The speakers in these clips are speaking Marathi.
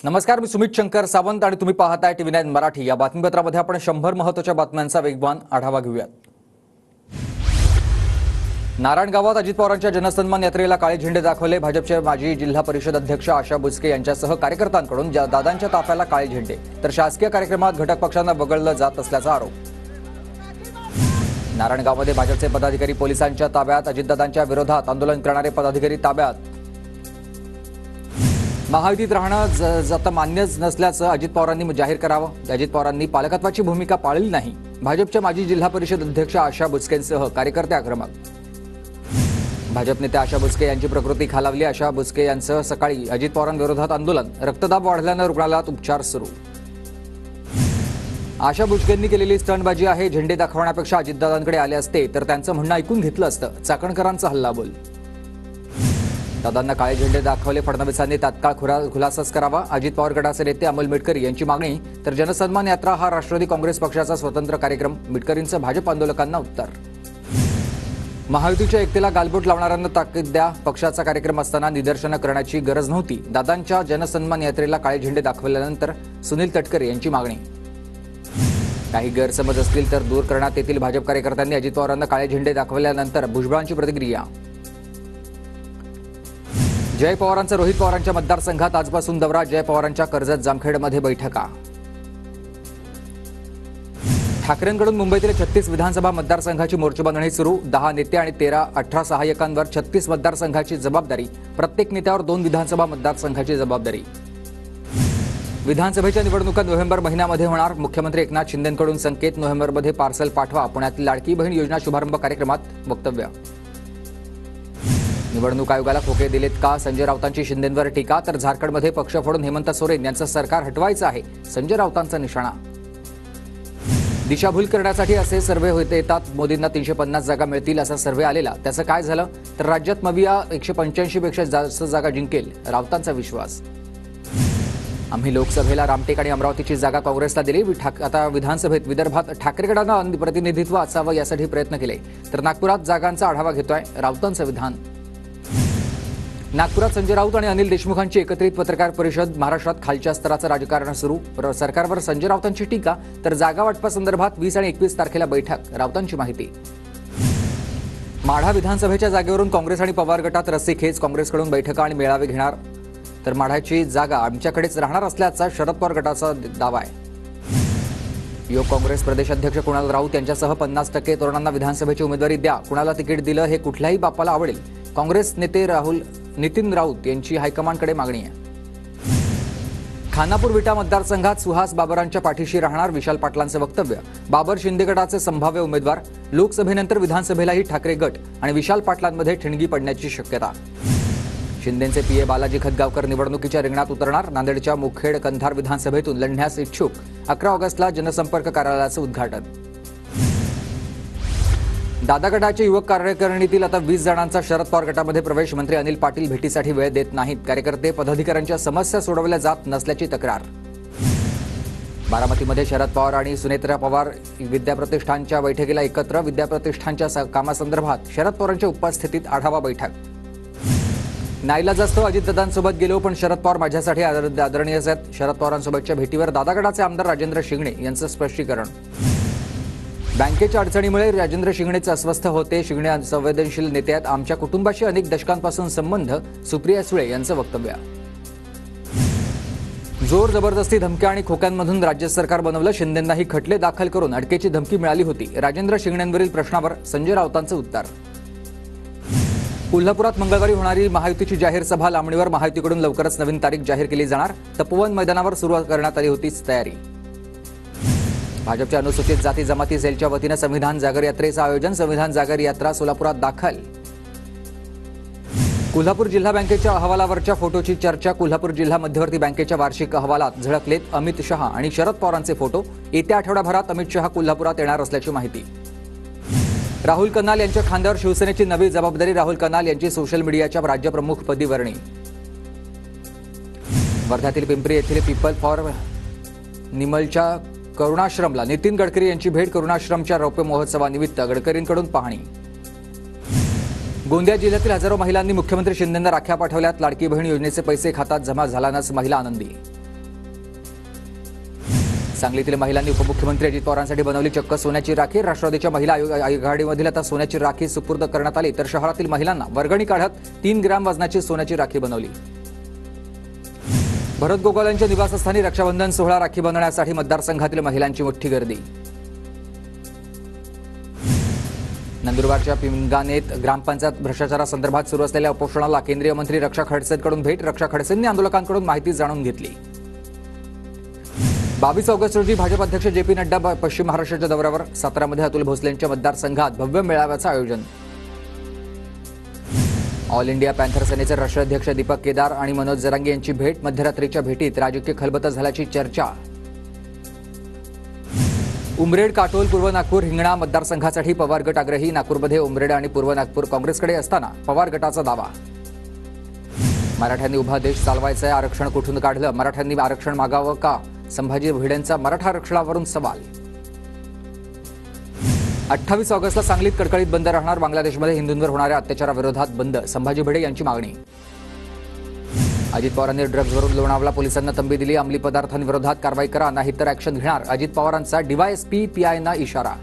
नमस्कार, मी सुमित शंकर सावंत आणि तुम्ही पाहताय TV9 मराठी। या बातमीपत्रामध्ये आपण 100 महत्त्वाच्या बातम्यांचा वेगवान आढावा घेऊयात। नारायणगावात अजित पवारांच्या जनसन्मान यात्रेला काळे झेंडे दाखवले। भाजपचे माजी जिल्हा परिषद अध्यक्ष आशा बुचके यांच्यासह कार्यकर्त्यांकडून दादांच्या ताफ्याला काळे झेंडे, तर शासकीय कार्यक्रमात घटक पक्षांना वगळलं जात असल्याचा आरोप। नारायणगावमध्ये भाजपचे पदाधिकारी पोलिसांच्या ताब्यात, अजितदादांच्या विरोधात आंदोलन करणारे पदाधिकारी ताब्यात। महायुतीत राहणं जाता मान्यच नसल्याचं अजित पवारांनी जाहीर करावं। अजित पवारांनी पालकत्वाची भूमिका पाळली नाही। भाजपच्या माजी जिल्हा परिषद अध्यक्ष आशा बुचकेंसह कार्यकर्ते आक्रमक। भाजप नेते आशा बुचके यांची प्रकृती खालावली। आशा बुचके यांचं सकाळी अजित पवारांविरोधात आंदोलन, रक्तदाब वाढल्यानं रुग्णालयात उपचार सुरू। आशा बुचकेंनी केलेली स्टंटबाजी आहे। झेंडे दाखवण्यापेक्षा अजितदादांकडे आले असते तर त्यांचं म्हणणं ऐकून घेतलं असतं। चाकणकरांचा हल्लाबोल। दादांना काळे झेंडे दाखवले, फडणवीसांनी तात्काळ खुलासाच करावा। अजित पवार गटाचे नेते अमोल मिटकरी यांची मागणी, तर जनसन्मान यात्रा हा राष्ट्रवादी काँग्रेस पक्षाचा स्वतंत्र कार्यक्रम। मिटकरींचं भाजप आंदोलकांना उत्तर। महायुतीच्या एकतेला गालबोट लावणाऱ्यांना ताकीद द्या। पक्षाचा कार्यक्रम असताना निदर्शनं करण्याची गरज नव्हती। दादांच्या जनसन्मान यात्रेला काळे झेंडे दाखवल्यानंतर सुनील तटकरे यांची मागणी। काही गैरसमज असतील तर दूर करण्यात येतील। भाजप कार्यकर्त्यांनी अजित पवारांना काळे झेंडे दाखवल्यानंतर भुजबळांची प्रतिक्रिया। जय पवारांचा रोहित पवारांच्या मतदारसंघात आजपासून दौरा। जय पवारांच्या कर्जत जामखेडमध्ये बैठका। ठाकरेंकडून मुंबईतील 36 विधानसभा मतदारसंघाची मोर्चेबांधणी सुरू। 10 नेते आणि 18 सहाय्यकांवर 36 मतदारसंघाची जबाबदारी। प्रत्येक नेत्यावर 2 विधानसभा मतदारसंघाची जबाबदारी। विधानसभेच्या निवडणुका नोव्हेंबर महिन्यामध्ये होणार। मुख्यमंत्री एकनाथ शिंदेंकडून संकेत, नोव्हेंबरमध्ये पार्सल पाठवा। पुण्यातील लाडकी बहीण योजना शुभारंभ कार्यक्रमात वक्तव्य। निवडणूक आयोगाला खोके दिलेत का? संजय राऊतांची शिंदेंवर टीका, तर झारखंडमध्ये पक्ष फोडून हेमंत सोरेन यांचं सरकार हटवायचं आहे, संजय राऊतांचा निशाणा। दिशाभूल करण्यासाठी असे सर्व्हे होते येतात। मोदींना 350 जागा मिळतील असा सर्व्हे आलेला, त्याचं काय झालं? तर राज्यात मविया 185 पेक्षा जास्त जागा जिंकेल, राऊतांचा विश्वास। आम्ही लोकसभेला रामटेक आणि अमरावतीची जागा काँग्रेसला दिली। आता विधानसभेत विदर्भात ठाकरे गटानं प्रतिनिधित्व असावं यासाठी प्रयत्न केले, तर नागपुरात जागांचा आढावा घेतोय, राऊतांचं विधान। नागपुरात संजय राऊत आणि अनिल देशमुखांची एकत्रित पत्रकार परिषद। महाराष्ट्रात खालच्या स्तराचं राजकारण सुरू। सरकारवर संजय राऊतांची टीका, तर जागा वाटपासंदर्भात 20 आणि 21 तारखेला बैठक, राऊतांची माहिती। माढा विधानसभेच्या जागेवरून काँग्रेस आणि पवार गटात रस्सीखेच। काँग्रेसकडून बैठका आणि मेळावे घेणार, तर माढाची जागा आमच्याकडेच राहणार असल्याचा शरद पवार गटाचा दावा आहे। युवक काँग्रेस प्रदेशाध्यक्ष कुणाल राऊत यांच्यासह 50% तरुणांना विधानसभेची उमेदवारी द्या। कुणाला तिकीट दिलं हे कुठल्याही बापाला आवडेल, काँग्रेस नेते नितीन राऊत यांची हायकमांडकडे मागणी आहे। खानापूर विटा मतदारसंघात सुहास बाबरांच्या पाठीशी राहणार, विशाल पाटलांचं वक्तव्य। बाबर शिंदे गटाचे संभाव्य उमेदवार। लोकसभेनंतर विधानसभेलाही ठाकरे गट आणि विशाल पाटलांमध्ये ठिणगी पडण्याची शक्यता। शिंदेचे पीए बालाजी खतगावकर निवडणुकीच्या रिंगणात उतरणार। नांदेडच्या मुखेड कंधार विधानसभेतून लढण्यास इच्छुक। 11 ऑगस्टला जनसंपर्क कार्यालयाचं उद्घाटन। दादा गटाच्या युवक कार्यकारिणीतील आता 20 जणांचा शरद पवार गटामध्ये प्रवेश। मंत्री अनिल पाटील भेटीसाठी वेळ देत नाहीत। कार्यकर्ते पदाधिकाऱ्यांच्या समस्या सोडवल्या जात नसल्याची तक्रार। बारामतीमध्ये शरद पवार आणि सुनेत्रा पवार विद्याप्रतिष्ठानच्या बैठकीला एकत्र। विद्याप्रतिष्ठानच्या कामासंदर्भात शरद पवारांच्या उपस्थितीत आढावा बैठक। नाईलाजास्तव अजितदादांसोबत गेलो, पण शरद पवार माझ्यासाठी आदरणीयच आहेत। शरद पवारांसोबतच्या भेटीवर दादा गटाचे आमदार राजेंद्र शिंगणे यांचं स्पष्टीकरण। बँकेच्या अडचणीमुळे राजेंद्र शिंगणेच अस्वस्थ होते। शिंगणे संवेदनशील नेते आहेत, आमच्या कुटुंबाशी अनेक दशकांपासून संबंध, सुप्रिया सुळे यांचं वक्तव्य। जोर जबरदस्ती, धमक्या आणि खोक्यांमधून राज्य सरकार बनवलं। शिंदेंनाही खटले दाखल करून अटकेची धमकी मिळाली होती। राजेंद्र शिंगणेंवरील प्रश्नावर संजय राऊतांचं उत्तर। कोल्हापुरात मंगळवारी होणारी महायुतीची जाहीर सभा लांबणीवर। महायुतीकडून लवकरच नवीन तारीख जाहीर केली जाणार। तपोवन मैदानावर सुरू करण्यात आली होती तयारी। भाजपच्या अनुसूचित जाती जमाती सेलच्या वतीनं संविधान जागर यात्रेचं आयोजन। संविधान जागर यात्रा सोलापुरात दाखल। कोल्हापूर जिल्हा बँकेच्या अहवालावरच्या फोटोची चर्चा। कोल्हापूर जिल्हा मध्यवर्ती बँकेच्या वार्षिक अहवालात झळकलेत अमित शहा आणि शरद पवारांचे फोटो। येत्या आठवड्याभरात अमित शहा कोल्हापुरात येणार असल्याची माहिती। राहुल कनाल यांच्या खांद्यावर शिवसेनेची नवी जबाबदारी। राहुल कनाल यांची सोशल मीडियाच्या राज्यप्रमुखपदी वर्णी। वर्ध्यातील पिंपरी येथील पीपल फॉर निमलच्या करुणाश्रमला नितीन गडकरी यांची भेट। करुणाश्रमच्या रौप्य महोत्सवानिमित्त गडकरींकडून पाहणी। गोंदिया जिल्ह्यातील हजारो महिलांनी मुख्यमंत्री शिंदेंना राख्या पाठवल्यात। लाडकी बहीण योजनेचे पैसे खात्यात जमा झाल्यानंच महिला आनंदी। सांगलीतील महिलांनी उपमुख्यमंत्री अजित पवारांसाठी बनवली चक्क सोन्याची राखी। राष्ट्रवादीच्या महिला आघाडीमधील आता सोन्याची राखी सुपूर्द करण्यात आली, तर शहरातील महिलांना वर्गणी काढत 3 ग्रॅम वजनाची सोन्याची राखी बनवली। भरत गोगावले यांच्या निवासस्थानी रक्षाबंधन सोहळा राखी बनवण्यासाठी मतदारसंघातील महिलांची मोठी गर्दी। नंदुरबारच्या पिंगानेत ग्रामपंचायत भ्रष्टाचारासंदर्भात सुरू असलेल्या उपोषणाला केंद्रीय मंत्री रक्षा खडसेंकडून भेट। रक्षा खडसेंनी आंदोलकांकडून माहिती जाणून घेतली। 22 ऑगस्ट रोजी भाजप अध्यक्ष जे पी नड्डा पश्चिम महाराष्ट्राच्या दौऱ्यावर। सातारामध्ये अतुल भोसलेंच्या मतदारसंघात भव्य मेळाव्याचं आयोजन। ऑल इंडिया पॅन्थर सेनेचे राष्ट्राध्यक्ष दीपक केदार आणि मनोज जरांगे यांची भेट। मध्यरात्रीच्या भेटीत राजकीय खलबतं झाल्याची चर्चा। उमरेड, काटोल, पूर्व नागपूर, हिंगणा मतदारसंघासाठी पवार गट आग्रही। नागपूरमध्ये उमरेड आणि पूर्व नागपूर काँग्रेसकडे असताना पवार गटाचा दावा। मराठ्यांनी उभा देश चालवायचं, आरक्षण कुठून काढलं? मराठ्यांनी आरक्षण मागावं का? संभाजी भिडेंचा मराठा आरक्षणावरून सवाल। 28 ऑगस्टला सांगलीत कडकडीत बंद राहणार। बांगलादेशमध्ये हिंदूंवर होणाऱ्या अत्याचाराविरोधात बंद। संभाजी भिडे यांची मागणी। अजित पवारांनी ड्रग्जवरून लोणावळा पोलिसांना तंबी दिली। अंमली पदार्थांविरोधात कारवाई करा, नाहीतर ॲक्शन घेणार। अजित पवारांचा डीवायएसपी पीआयना इशारा।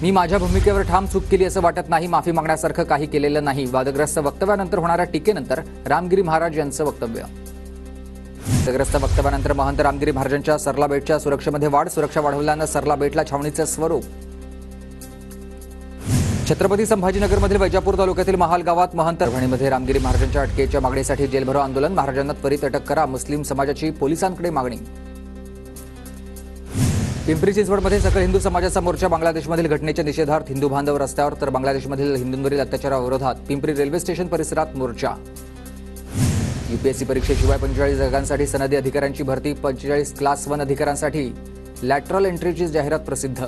मी माझ्या भूमिकेवर ठाम चूक केली असं वाटत नाही, माफी मागण्यासारखं काही केलेलं नाही। वादग्रस्त वक्तव्यानंतर होणाऱ्या टीकेनंतर रामगिरी महाराज यांचं वक्तव्य। वादग्रस्त वक्तव्यानंतर महंत रामगिरी महाराजांच्या सरला बेटच्या सुरक्षेमध्ये वाढ। सुरक्षा वाढवल्यानं सरला बेटला छावणीचं स्वरूप। छत्रपती संभाजीनगरमधील वैजापूर तालुक्यातील महाल गावात महंत। परभणीमध्ये रामगिरी महाराजांच्या अटकेच्या मागणीसाठी जेलभरो आंदोलन। महाराजांना त्वरित अटक करा, मुस्लिम समाजाची पोलिसांकडे मागणी। पिंपरी चिंचवडमध्ये सकल हिंदू समाजाचा मोर्चा। बांगलादेशमधील घटनेच्या निषेधार्थ हिंदू बांधव रस्त्यावर, तर बांगलादेशमधील हिंदूंवरील अत्याचाराविरोधात पिंपरी रेल्वे स्टेशन परिसरात मोर्चा। यूपीएससी परीक्षेशिवाय 45 जागांसाठी सनदी अधिकाऱ्यांची भरती। 45 क्लास 1 अधिकाऱ्यांसाठी लॅटरल एंट्रीची जाहिरात प्रसिद्ध।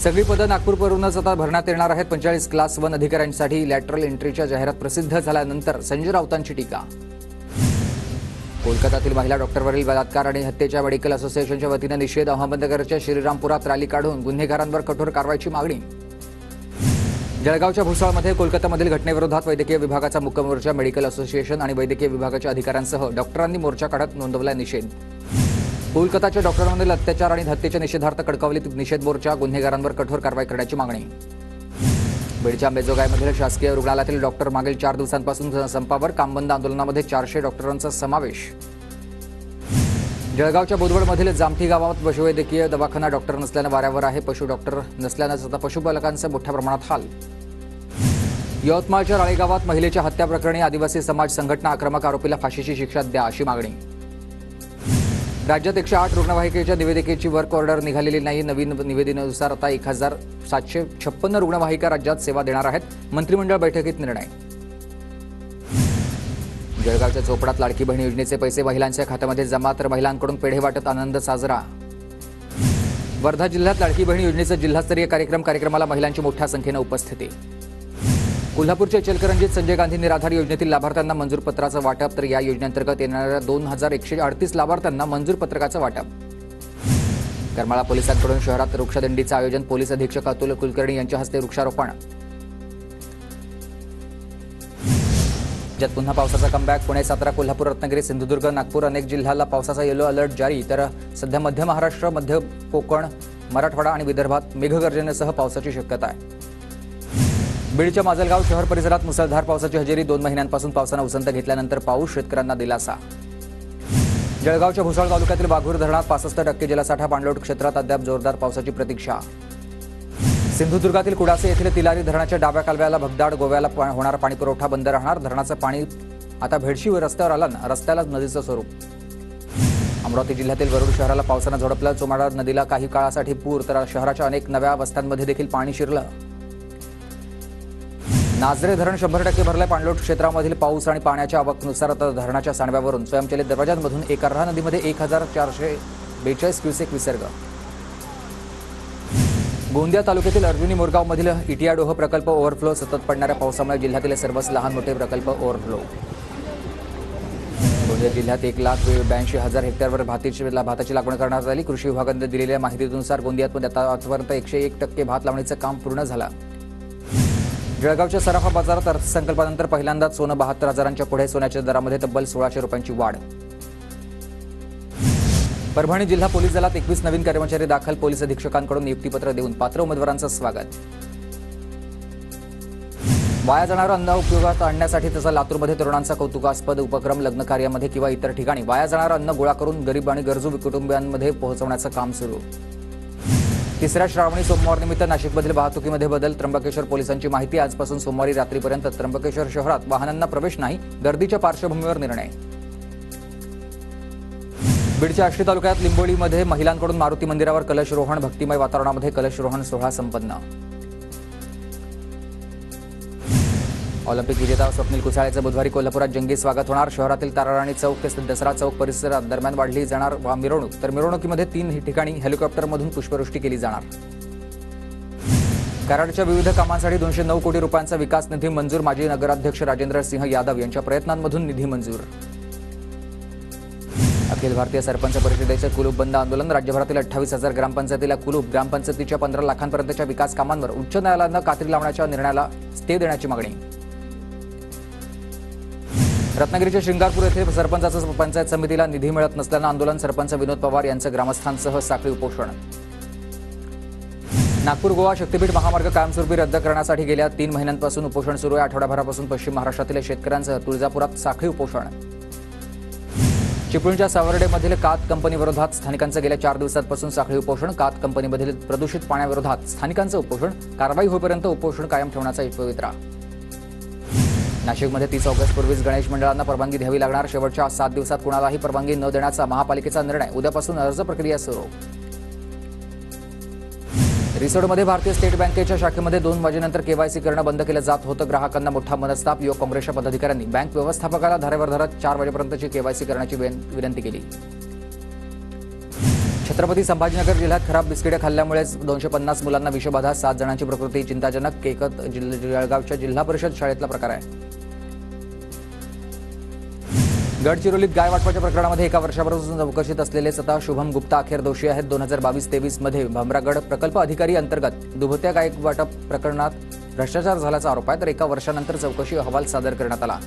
सगळी पदं नागपूरवरूनच आता भरण्यात येणार आहेत। 45 क्लास 1 अधिकाऱ्यांसाठी लॅटरल एंट्रीच्या जाहिरात प्रसिद्ध झाल्यानंतर संजय राऊतांची टीका। कोलकातातील महिला डॉक्टरवरील बलात्कार आणि हत्येच्या मेडिकल असोसिएशनच्या वतीनं निषेध। अहमदनगरच्या श्रीरामपुरात रॅली काढून गुन्हेगारांवर कठोर कारवाईची मागणी। जळगावच्या भुसावळमध्ये कोलकातामधील घटनेविरोधात वैद्यकीय विभागाचा मुख्य मोर्चा। मेडिकल असोसिएशन आणि वैद्यकीय विभागाच्या अधिकाऱ्यांसह डॉक्टरांनी मोर्चा काढत नोंदवला निषेध। कोलकाताच्या डॉक्टरांवरील अत्याचार आणि हत्येच्या निषेधार्थ कडकावलीत निषेध मोर्चा। गुन्हेगारांवर कठोर कारवाई करण्याची मागणी। बीडच्या अंबेजोगाईमधील शासकीय रुग्णालयातील डॉक्टर मागील 4 दिवसांपासून संपावर। कामबंद आंदोलनामध्ये 400 डॉक्टरांचा समावेश। जळगावच्या बोदवडमधील जामठी गावात पशुवैद्यकीय दवाखाना डॉक्टर नसल्यानं वाऱ्यावर आहे। पशु डॉक्टर नसल्यानं आता पशुपालकांचे मोठ्या प्रमाणात हाल। यवतमाळच्या राळेगावात महिलेच्या हत्या प्रकरणी आदिवासी समाज संघटना आक्रमक। आरोपीला फाशीची शिक्षा द्या अशी मागणी। राज्यात 108 रुग्णवाहिकेच्या निवेदिकेची वर्क ऑर्डर निघालेली नाही। नवीन निवेदनानुसार आता 1756 रुग्णवाहिका राज्यात सेवा देणार आहेत। मंत्रिमंडळ बैठकीत निर्णय। जळगावच्या चोपडात लाडकी बहीण योजनेचे पैसे महिलांच्या खात्यामध्ये जमा, तर महिलांकडून पेढे वाटत आनंद साजरा। वर्धा जिल्ह्यात लाडकी बहीण योजनेचा जिल्हास्तरीय कार्यक्रमाला महिलांची मोठ्या संख्येनं उपस्थिती। कोल्हापूरच्या इचलकरंजीत संजय गांधी निराधार योजनेतील लाभार्थ्यांना मंजूर पत्राचं वाटप, तर या योजनेअंतर्गत येणाऱ्या 2138 लाभार्थ्यांना मंजूर पत्रकाचं वाटप। करमाळा पोलिसांकडून शहरात वृक्षदिंडीचं आयोजन। पोलीस अधीक्षक अतुल कुलकर्णी यांच्या हस्ते वृक्षारोपण। राज्यात पुन्हा पावसाचा कमबॅक। पुणे, सातारा, कोल्हापूर, रत्नागिरी, सिंधुदुर्ग, नागपूर अनेक जिल्ह्याला पावसाचा येलो अलर्ट जारी, तर सध्या मध्य महाराष्ट्र, मध्य कोकण, मराठवाडा आणि विदर्भात मेघगर्जनेसह पावसाची शक्यता आहे। बीडच्या माजलगाव शहर परिसरात मुसळधार पावसाची हजेरी। 2 महिन्यांपासून पावसानं उसंत घेतल्यानंतर पाऊस, शेतकऱ्यांना दिलासा। जळगावच्या भुसावळ तालुक्यातील वाघूर धरणात 65% जलसाठा। पाणलोट क्षेत्रात अद्याप जोरदार पावसाची प्रतीक्षा। सिंधुदुर्गातील कुडासे येथील तिलारी धरणाच्या डाव्या कालव्याला भगदाड। गोव्याला होणारा पाणीपुरवठा बंद राहणार। धरणाचं पाणी आता भेडशी रस्त्यावर आलं, रस्त्यालाच नदीचं स्वरूप। अमरावती जिल्ह्यातील वरुड शहराला पावसानं झोडपलं। चोमाडा नदीला काही काळासाठी पूर, तर शहराच्या अनेक नव्या वस्त्यांमध्ये देखील पाणी शिरलं। नाझरे धरण 100% भरलंय। पाणलोट क्षेत्रामधील पाऊस आणि पाण्याच्या आवकनुसार आता धरणाच्या सांडव्यावरून स्वयंचलित दरवाजांमधून एकर्हा नदीमध्ये 1442 क्युसेक विसर्ग। गोंदिया तालुक्यातील अर्जुनी मोरगावमधील इटियाडोह प्रकल्प ओव्हरफ्लो। सतत पडणाऱ्या पावसामुळे जिल्ह्यातील सर्वच लहान मोठे प्रकल्प ओव्हरफ्लो। गोंदिया जिल्ह्यात 1,82,000 हेक्टरवर भाताची लागवड करण्यात आली। कृषी विभागाने दिलेल्या माहितीनुसार गोंदियात आतापर्यंत 101% भात लावणीचं काम पूर्ण झालं। जळगावच्या सराफा बाजारात अर्थसंकल्पानंतर पहिल्यांदाच सोनं 72,000च्या पुढे। सोन्याच्या दरामध्ये तब्बल 1,600 रुपयांची वाढ। परभणी जिल्हा पोलीस दलात 21 नवीन कर्मचारी दाखल, पोलीस अधीक्षकांकडून नियुक्तीपत्र देऊन पात्र उमेदवारांचं स्वागत. वाया जाणारं अन्न उपयोगात आणण्यासाठी तसा लातूरमध्ये तरुणांचा कौतुकास्पद उपक्रम. लग्न कार्यामध्ये किंवा इतर ठिकाणी वाया जाणारं अन्न गोळा करून गरीब आणि गरजू कुटुंबियांमध्ये पोहोचवण्याचं काम सुरू. तिसऱ्या श्रावणी सोमवारनिमित्त नाशिकमधील वाहतुकीमध्ये बदल. त्र्यंबकेश्वर पोलिसांची माहिती. आजपासून सोमवारी रात्रीपर्यंत त्र्यंबकेश्वर शहरात वाहनांना प्रवेश नाही, गर्दीच्या पार्श्वभूमीवर निर्णय. बीडच्या आष्टी तालुक्यात लिंबोळीमध्ये महिलांकडून मारुती मंदिरावर कलशरोहण. भक्तिमय वातावरणामध्ये कलशरोहण सोहळा संपन्न. ऑलिम्पिक विजेता स्वप्नील कुसाळेचं बुधवारी कोल्हापुरात जंगी स्वागत होणार. शहरातील ताराराणी चौक ते दसरा चौक परिसरात दरम्यान वाढली जाणार मिरवणूक, तर मिरवणुकीमध्ये 3 ठिकाणी हेलिकॉप्टरमधून पुष्पवृष्टी केली जाणार. कराडच्या विविध कामांसाठी 209 कोटी रुपयांचा विकास निधी मंजूर. माजी नगराध्यक्ष राजेंद्र सिंह यादव यांच्या प्रयत्नांमधून निधी मंजूर. अखिल भारतीय सरपंच परिषदेचे कुलूप बंद आंदोलन. राज्यभरातील 28,000 ग्रामपंचायतीला कुलूप. ग्रामपंचायतीच्या 15 लाखांपर्यंतच्या विकास कामांवर उच्च न्यायालयानं कात्री लावण्याच्या निर्णयाला स्टे देण्याची मागणी. रत्नागिरीच्या श्रृंगारपूर येथे सरपंचाचं पंचायत समितीला निधी मिळत नसल्यानं आंदोलन. सरपंच विनोद पवार यांचं ग्रामस्थांसह साखळी उपोषण. नागपूर गोवा शक्तीपीठ महामार्ग कायमस्वरूपी रद्द करण्यासाठी गेल्या 3 महिन्यांपासून उपोषण सुरू आहे. आठवड्याभरापासून पश्चिम महाराष्ट्रातील शेतकऱ्यांसह तुळजापुरात साखळी उपोषण. चिपळूणच्या सावर्डेमधील कात कंपनीविरोधात स्थानिकांचं गेल्या 4 दिवसांपासून साखळी उपोषण. कात कंपनीमधील प्रदूषित पाण्याविरोधात स्थानिकांचं उपोषण. कारवाई होईपर्यंत उपोषण कायम ठेवण्याचा पवित्रा. नाशिकमध्ये 30 ऑगस्टपूर्वीच गणेश मंडळांना परवानगी द्यावी लागणार. शेवटच्या 7 दिवसात कुणालाही परवानगी न देण्याचा महापालिकेचा निर्णय. उद्यापासून अर्ज प्रक्रिया सुरू. रिसोडमध्ये भारतीय स्टेट बँकेच्या शाखेमध्ये 2 वाजेनंतर केवायसी करणं बंद केलं जात होतं. ग्राहकांना मोठा मनस्ताप. युवक काँग्रेसच्या पदाधिकाऱ्यांनी बँक व्यवस्थापकाला धारेवर धरत 4 वाजेपर्यंतची केवायसी करण्याची विनंती केली. छत्रपती संभाजीनगर जिल्ह्यात खराब बिस्किटे खाल्ल्यामुळेच 250 मुलांना विषबाधा. 7 जणांची प्रकृती चिंताजनक. केकत जळगावच्या जिल्हा परिषद शाळेतला प्रकार आहे. गडचिरोलीत गाय वाटपाच्या प्रकरणामध्ये 1 वर्षापासून चौकशीत असलेले स्वतः शुभम गुप्ता अखेर दोषी आहेत. 2022-23 मध्ये भामरागड प्रकल्प अधिकारी अंतर्गत दुभत्या गाय वाटप प्रकरणात भ्रष्टाचार झाल्याचा आरोप आहे. तर 1 वर्षानंतर चौकशी अहवाल सादर करण्यात आला.